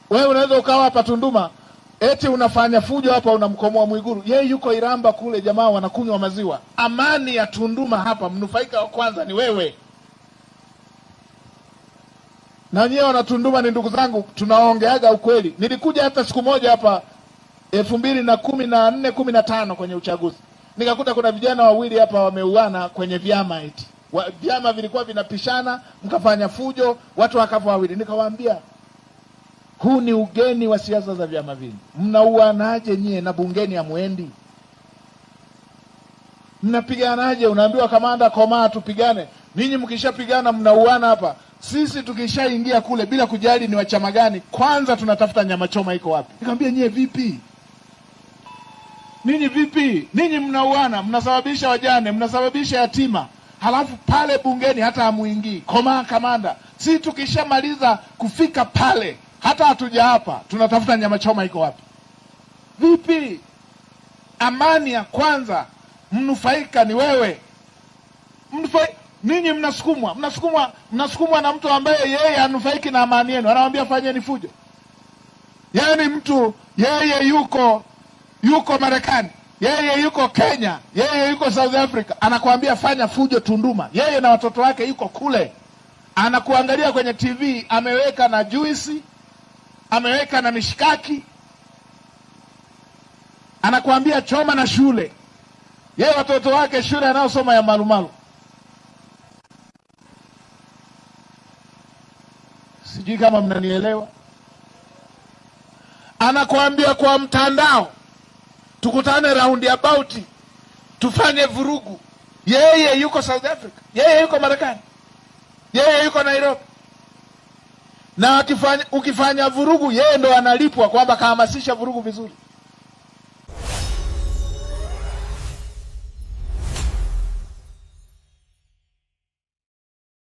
Wewe unaweza ukawa hapa Tunduma eti unafanya fujo hapa, unamkomoa Mwigulu, yeye yuko Iramba kule, jamaa wanakunywa maziwa. Amani ya Tunduma hapa, mnufaika wa kwanza ni wewe. Na nyewe wana Tunduma ni ndugu zangu, tunaongeaga ukweli. Nilikuja hata siku moja hapa 2014 15 kwenye uchaguzi, nikakuta kuna vijana wawili hapa wameuana kwenye vyama, eti vyama vilikuwa vinapishana, mkafanya fujo, watu wakafa wawili. Nikawaambia huu ni ugeni wa siasa za vyama vile. Mnauanaje nyie na bungeni hamwendi? Mnapiganaje? Unaambiwa kamanda komaa tupigane. Ninyi mkishapigana mnauana hapa. Sisi tukishaingia kule bila kujali ni wa chama gani, kwanza tunatafuta nyama choma iko wapi. Nikamwambia nyie vipi? Ninyi vipi? Ninyi mnauana, mnasababisha wajane, mnasababisha yatima. Halafu pale bungeni hata hamuingii. Komaa kamanda. Sisi tukishamaliza kufika pale hata hatuja hapa, tunatafuta nyama choma iko wapi. Vipi? Amani ya kwanza, mnufaika ni wewe. Ninyi mnasukumwa na mtu ambaye yeye hanufaiki na amani yenu. Anawaambia fanyeni fujo. Yaani mtu yeye yuko Marekani, yeye yuko Kenya, yeye yuko South Africa, anakuambia fanya fujo Tunduma. Yeye na watoto wake yuko kule. Anakuangalia kwenye TV, ameweka na juisi, ameweka na mishikaki, anakuambia choma na shule. Yeye watoto wake shule anaosoma ya malumalu. Sijui kama mnanielewa. Anakuambia kwa mtandao tukutane roundabout, tufanye vurugu. Yeye yuko South Africa, yeye yuko Marekani, yeye yuko Nairobi. Na ukifanya vurugu, yeye ndo analipwa kwamba kahamasisha vurugu vizuri.